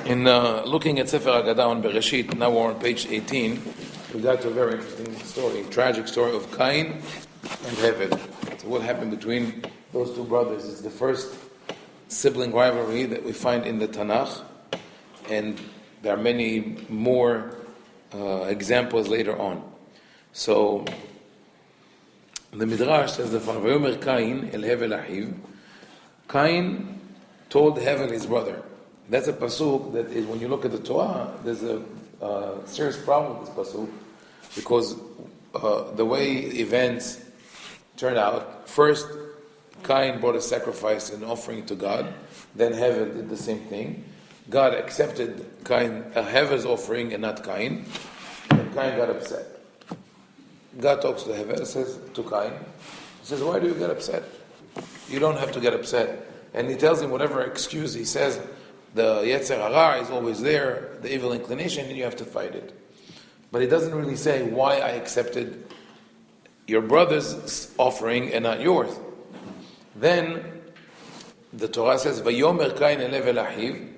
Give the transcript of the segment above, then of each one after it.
In looking at Sefer Ha-Aggadah on Bereshit, now we're on page 18, we got to a very interesting story, tragic story of Cain and Abel. So what happened between those two brothers is the first sibling rivalry that we find in the Tanakh, and there are many more examples later on. So the Midrash says the following: "Vayomer Cain el Hevel achiv." Cain told Hevel his brother. That's a pasuk that is, when you look at the Torah, there's a serious problem with this pasuk, because the way events turned out, first Cain brought a sacrifice and offering to God, then Hevel did the same thing. God accepted Hevel's offering and not Cain, and Cain got upset. God talks to Hevel, says to Cain, he says, "Why do you get upset? You don't have to get upset." And he tells him whatever excuse he says. The Yetzer Hara is always there, the evil inclination, and you have to fight it. But he doesn't really say why I accepted your brother's offering and not yours. Then the Torah says, "Vayomer Cain el Hevel achiv."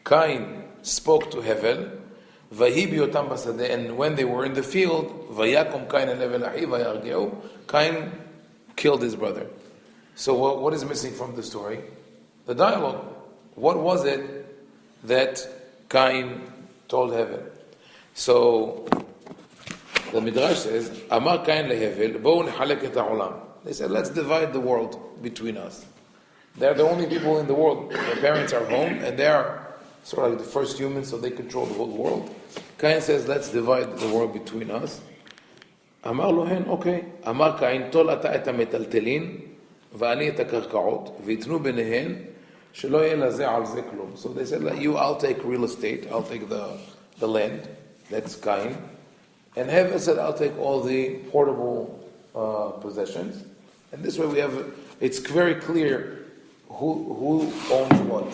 Cain spoke to Hevel, "Vahi biotam basadeh," and when they were in the field, "Vayakom Cain el Hevel achiv vayargeu." Cain killed his brother. So what is missing from the story? The dialogue. What was it that Cain told Hevel? So the Midrash says, "Amar Cain leHevel, bou nechalek et ha'olam." They said, let's divide the world between us. They're the only people in the world. Their parents are home, and they are sort of like the first humans, so they control the whole world. Cain says, let's divide the world between us. Amar lohen, okay. Amar Cain, tol ata et hametaltelin, va'ani et hakarkaot, v'yitnu benehen, shelo yeh lazeh al zeh klum. So they said, like, I'll take real estate, I'll take the land. That's Cain. And Hevel said, I'll take all the portable possessions. And this way it's very clear who owns what.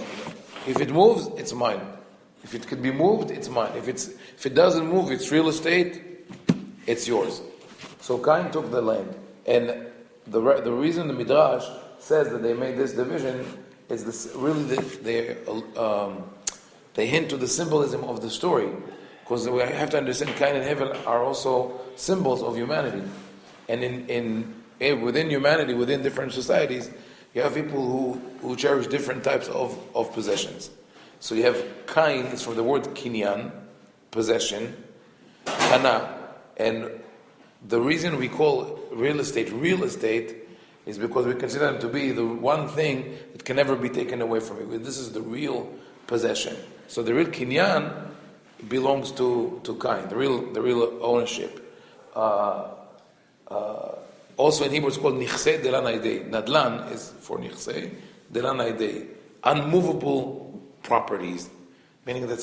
If it moves, it's mine. If it could be moved, it's mine. If it doesn't move, it's real estate, it's yours. So Cain took the land. And the reason the Midrash says that they made this division is this really they hint to the symbolism of the story, because we have to understand Cain and Hevel are also symbols of humanity, and within humanity, within different societies, you have people who cherish different types of possessions. So you have Cain is from the word kinyan, possession, kana, and the reason we call real estate is because we consider them to be the one thing that can never be taken away from you. This is the real possession. So the real kinyan belongs to Cain, the real ownership. Also in Hebrew it's called nichse de la naidei. Nadlan is for nichse de la naidei, unmovable properties, meaning that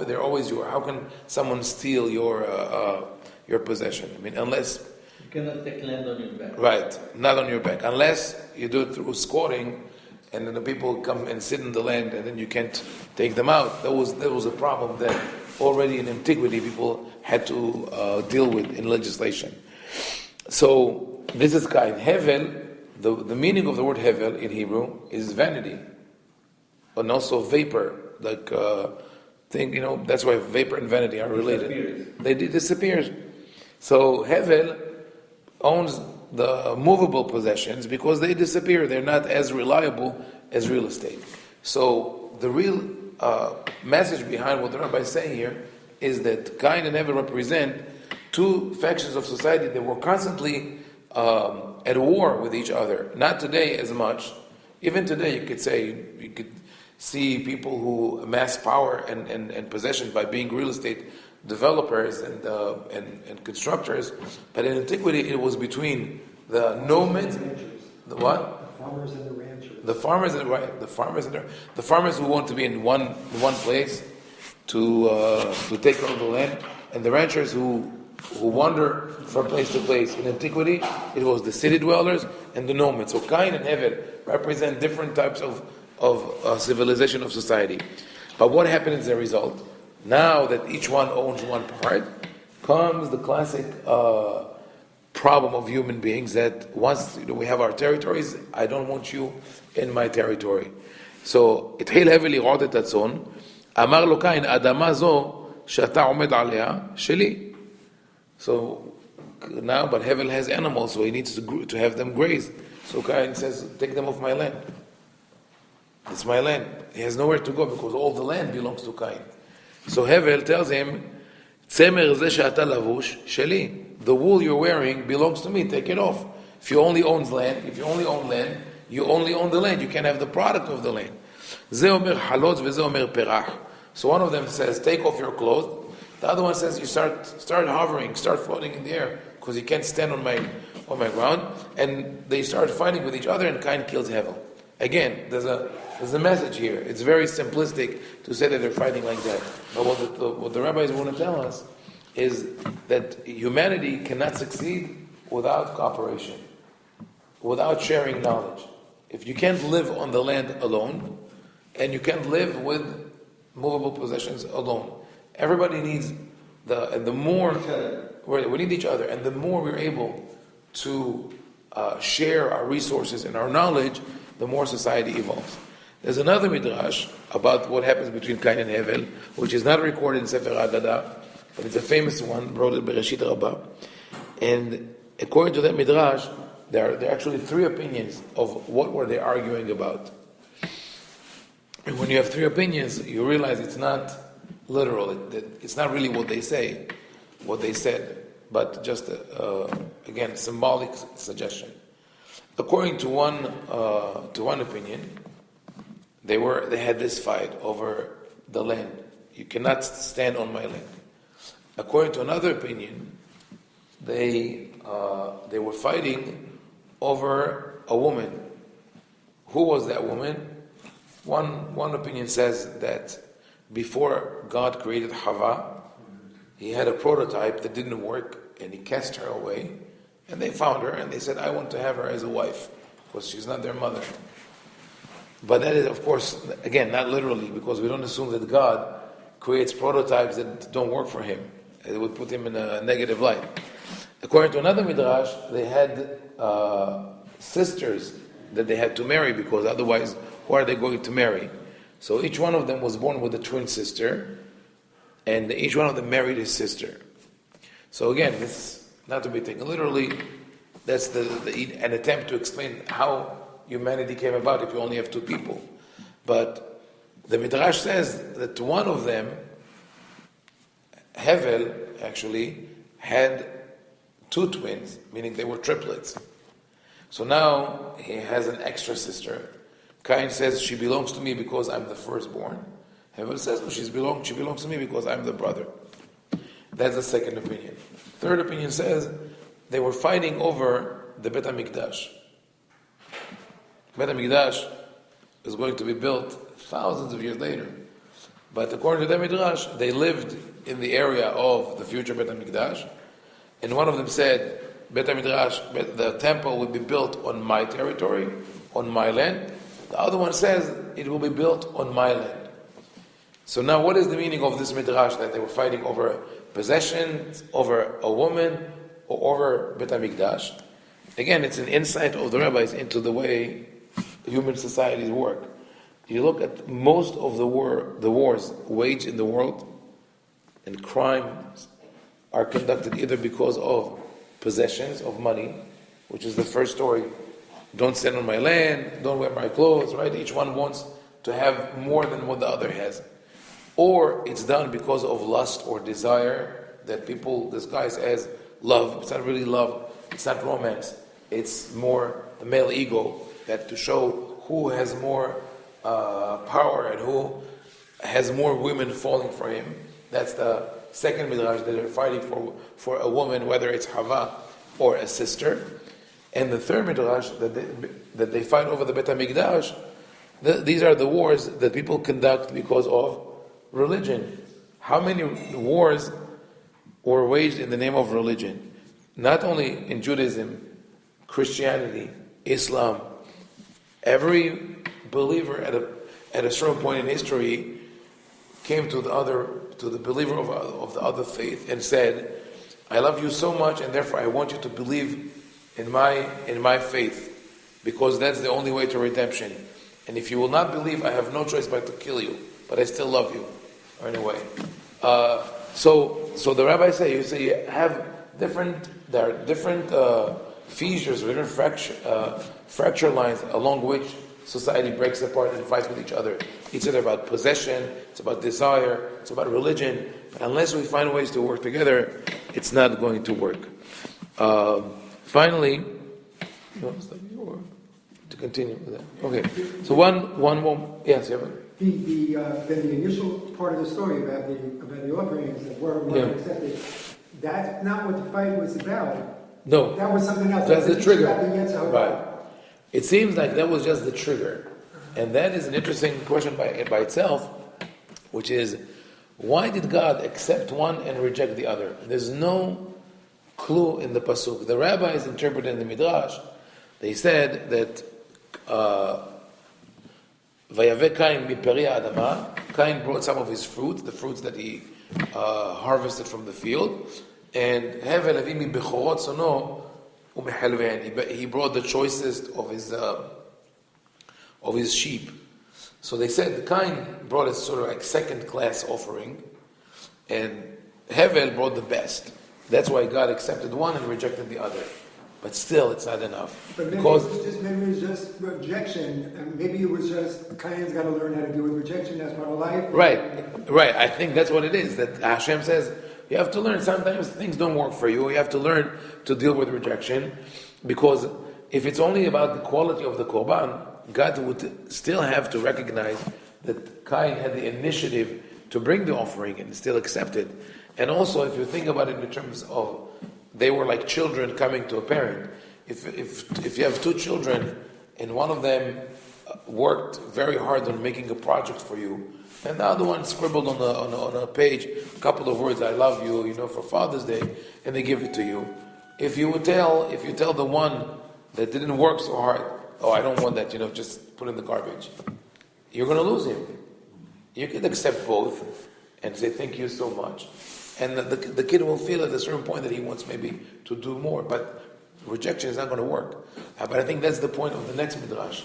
they're always yours. How can someone steal your possession? I mean, unless you cannot take land on your back. Right, not on your back. Unless you do it through squatting, and then the people come and sit in the land, and then you can't take them out. That was a problem that already in antiquity people had to deal with in legislation. So this is Cain. Hevel, the meaning of the word Hevel in Hebrew is vanity, and also vapor, like thing. That's why vapor and vanity are related. They disappear. So Hevel owns the movable possessions because they disappear. They're not as reliable as real estate. So the real message behind what the Rabbi is saying here is that Cain and Abel represent two factions of society that were constantly at war with each other. Not today as much. Even today you could see people who amass power and possession by being real estate developers and constructors, but in antiquity it was between the nomads, the what? The farmers and the ranchers. The farmers who want to be in one place to take over the land, and the ranchers who wander from place to place. In antiquity, it was the city dwellers and the nomads. So Cain and Hevel represent different types of civilization of society. But what happened as a result? Now that each one owns one part, comes the classic problem of human beings that once we have our territories, I don't want you in my territory. So, התחיל הבל לרעות את הצאן, אמר לו קין, האדמה זו שאתה עומד עליה, שלי. So now, but Hevel has animals, so he needs to have them graze. So Cain says, take them off my land. It's my land. He has nowhere to go because all the land belongs to Cain. So Hevel tells him, צמר זה שאתה לבוש, שלי. The wool you're wearing belongs to me, take it off. If you only own land, you only own the land. You can't have the product of the land. זה אומר חלוץ וזה אומר פרח. So one of them says, take off your clothes. The other one says, you start hovering, start floating in the air, because you can't stand on my ground. And they start fighting with each other, and Cain kills Hevel. Again, there's a message here. It's very simplistic to say that they're fighting like that. But what the rabbis want to tell us is that humanity cannot succeed without cooperation, without sharing knowledge. If you can't live on the land alone, and you can't live with movable possessions alone, everybody needs the more we need each other, and the more we're able to share our resources and our knowledge, the more society evolves. There's another midrash about what happens between Cain and Hevel, which is not recorded in Sefer Ha-Aggadah, but it's a famous one, brought in Bereshit Rabbah. And according to that midrash, there are actually three opinions of what were they arguing about. And when you have three opinions, you realize it's not literal. It's not really what they say, what they said, but just again symbolic suggestion. According to one opinion, they had this fight over the land. You cannot stand on my land. According to another opinion, they were fighting over a woman. Who was that woman? One opinion says that before God created Hava, he had a prototype that didn't work, and he cast her away, and they found her, and they said, I want to have her as a wife, because she's not their mother. But that is, of course, again, not literally, because we don't assume that God creates prototypes that don't work for him. It would put him in a negative light. According to another midrash, they had sisters that they had to marry, because otherwise, who are they going to marry? So each one of them was born with a twin sister, and each one of them married his sister. So again, this not to be taken literally. That's an attempt to explain how humanity came about if you only have two people. But the midrash says that one of them, Hevel, actually had two twins, meaning they were triplets. So now he has an extra sister. Cain says, she belongs to me because I'm the firstborn. Hevel says, she belongs to me because I'm the brother. That's the second opinion. Third opinion says, they were fighting over the Bet HaMikdash. Bet HaMikdash is going to be built thousands of years later. But according to the Midrash, they lived in the area of the future Bet HaMikdash. And one of them said, Bet HaMikdash, the temple will be built on my territory, on my land. The other one says, it will be built on my land. So now what is the meaning of this Midrash, that they were fighting over possessions, over a woman, or over Bet HaMikdash? Again, it's an insight of the rabbis into the way human societies work. You look at most of the wars waged in the world, and crimes are conducted either because of possessions of money, which is the first story. Don't stand on my land, don't wear my clothes, right? Each one wants to have more than what the other has. Or it's done because of lust or desire that people disguise as love. It's not really love, it's not romance. It's more the male ego, that to show who has more power and who has more women falling for him. That's the second midrash, that they're fighting for a woman, whether it's Hava or a sister. And the third midrash, that they fight over the Bet HaMikdash, these are the wars that people conduct because of religion. How many wars were waged in the name of religion? Not only in Judaism, Christianity, Islam. Every believer at a certain point in history came to the believer of the other faith and said, I love you so much, and therefore I want you to believe in my faith, because that's the only way to redemption. And if you will not believe, I have no choice but to kill you, but I still love you. or in a way. So the rabbis say, you have there are different fissures, different fracture lines along which society breaks apart and fights with each other. It's either about possession, it's about desire, it's about religion. But unless we find ways to work together, it's not going to work. Finally, you want to stop here or to continue with that? Okay. So one more. Yes, yeah. Then the initial part of the story about the offerings that were accepted, that's not what the fight was about. No. That was something else. That's the trigger. Right. It seems like that was just the trigger. And that is an interesting question by itself, which is, why did God accept one and reject the other? There's no clue in the pasuk. The rabbis interpreted in the Midrash, they said that Vayave Cain miperi adama. Cain brought some of his fruit, the fruits that he harvested from the field, and Hevel avi mi bechorot sono umechelvein. He brought the choicest of his sheep. So they said Cain brought a sort of like second class offering, and Hevel brought the best. That's why God accepted one and rejected the other. But still, it's not enough. But maybe it was just rejection, and maybe it was just Cain's got to learn how to deal with rejection. That's part of life. Right. I think that's what it is. That Hashem says you have to learn. Sometimes things don't work for you. You have to learn to deal with rejection, because if it's only about the quality of the korban, God would still have to recognize that Cain had the initiative to bring the offering and still accept it. And also, if you think about it in terms of, they were like children coming to a parent. If you have two children and one of them worked very hard on making a project for you, and the other one scribbled on a page a couple of words, "I love you," for Father's Day, and they give it to you. If you tell the one that didn't work so hard, "Oh, I don't want that," just put in the garbage, you're going to lose him. You can accept both and say thank you so much. And the kid will feel at a certain point that he wants maybe to do more, but rejection is not going to work. But I think that's the point of the next midrash,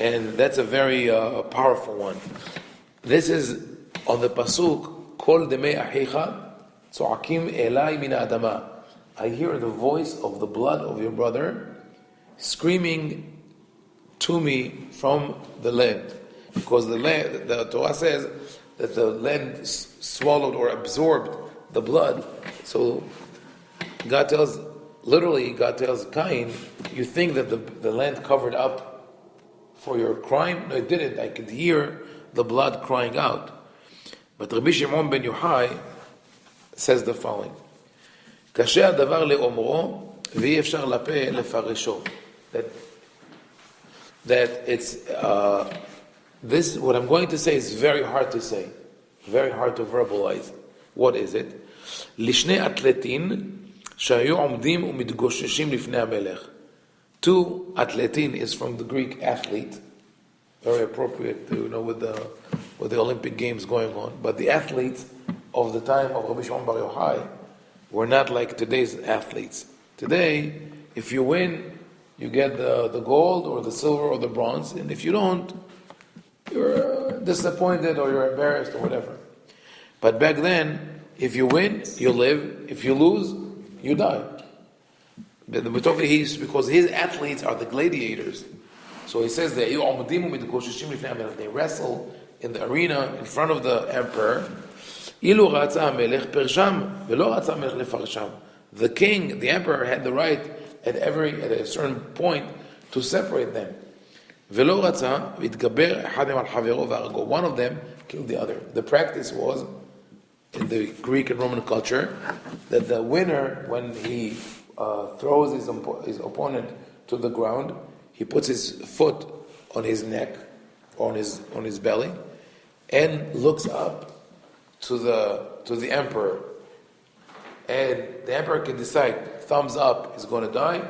and that's a very powerful one. This is on the pasuk, Kol demei achicha tzoakim elai min adama. I hear the voice of the blood of your brother screaming to me from the land, because the Torah says that the land swallowed or absorbed the blood. So God tells Cain, you think that the land covered up for your crime? No, it didn't. I could hear the blood crying out. But Rabbi Shimon ben Yochai says the following: Kashe hadavar leomro ve'yi efshar lape lefaresho. That it's this. What I'm going to say is very hard to say, very hard to verbalize. What is it? Lishne atletin shayu omdim umidgosheshim lifnei hamelech. Two, atletin is from the Greek athlete, very appropriate, with the Olympic Games going on. But the athletes of the time of Rabbi Shimon bar Yochai were not like today's athletes. Today, if you win, you get the gold or the silver or the bronze, and if you don't, you're disappointed or you're embarrassed or whatever. But back then, if you win, you live. If you lose, you die. Because his athletes are the gladiators. So he says that they wrestle in the arena in front of the emperor. The king, the emperor, had the right at a certain point to separate them. One of them killed the other. The practice was, in the Greek and Roman culture, that the winner, when he throws his opponent to the ground, he puts his foot on his neck, on his belly, and looks up to the emperor. And the emperor can decide: thumbs up is going to die,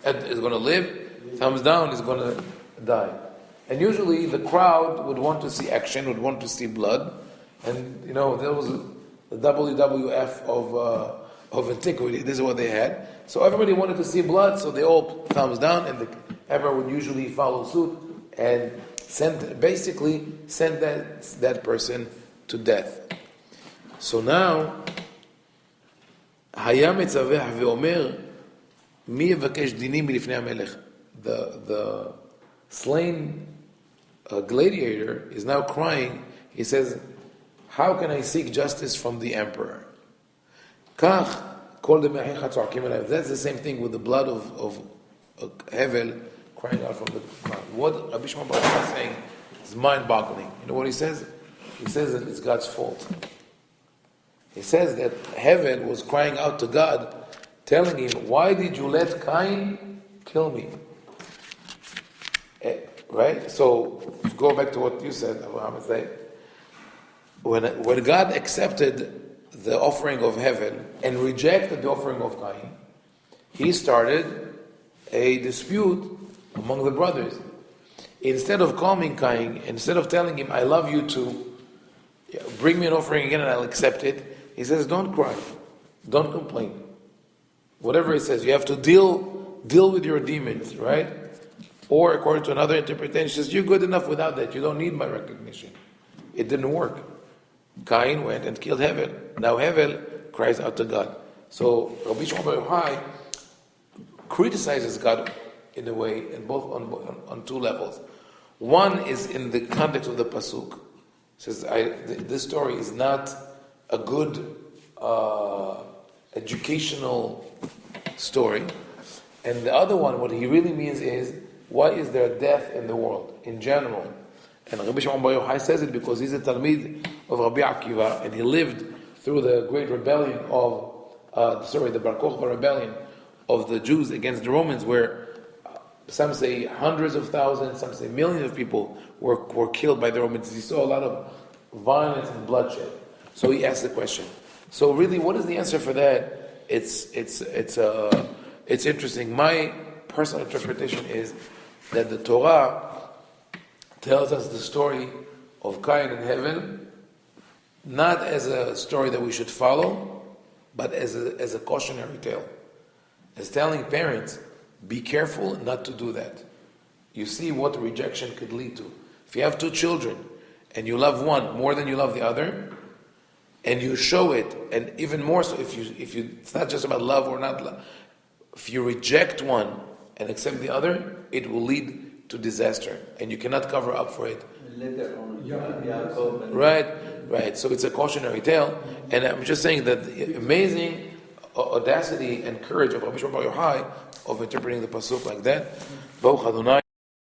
is going to live; thumbs down is going to die. And usually the crowd would want to see action, would want to see blood, and there was the WWF of antiquity. This is what they had. So everybody wanted to see blood, so they all thumbs down, and the emperor would usually follow suit and send that person to death. So now, היה מצווח ואומר, מי יבקש דינים מלפני המלך? The slain gladiator is now crying. He says, how can I seek justice from the emperor? כך, כל דמי אחיך צועקים עליו. That's the same thing with the blood of Abel crying out from the ground. What Rabbi Shimon Bar Yochai is saying is mind-boggling. You know what he says? He says that it's God's fault. He says that Abel was crying out to God, telling him, why did you let Cain kill me? Right? So, go back to what you said, Abraham, when God accepted the offering of Abel and rejected the offering of Cain, he started a dispute among the brothers. Instead of calming Cain, instead of telling him, I love you too, bring me an offering again and I'll accept it, he says, don't cry, don't complain. Whatever he says, you have to deal with your demons, right? Or according to another interpretation, he says, you're good enough without that, you don't need my recognition. It didn't work. Cain went and killed Abel. Now Abel cries out to God. So Rabbi Shimon Bar Yochai criticizes God in a way, and both on two levels. One is in the context of the pasuk. Says this story is not a good educational story, and the other one, what he really means is, why is there death in the world in general? And Rabbi Shimon Bar Yochai says it because he's a Talmid of Rabbi Akiva, and he lived through the great rebellion of the Bar Kokhba rebellion of the Jews against the Romans, where some say hundreds of thousands, some say millions of people were killed by the Romans. He saw a lot of violence and bloodshed. So he asked the question. So really, what is the answer for that? It's interesting. My personal interpretation is that the Torah tells us the story of Cain and Abel not as a story that we should follow, but as a cautionary tale. As telling parents, be careful not to do that. You see what rejection could lead to. If you have two children and you love one more than you love the other, and you show it, and even more so if you it's not just about love or not love. If you reject one and accept the other, it will lead to disaster, and you cannot cover up for it. Later on, Yaakov and Right. So it's a cautionary tale, and I'm just saying that the amazing audacity and courage of Rabbi Shimon Bar Yochai of interpreting the pasuk like that. Baruch Adonai.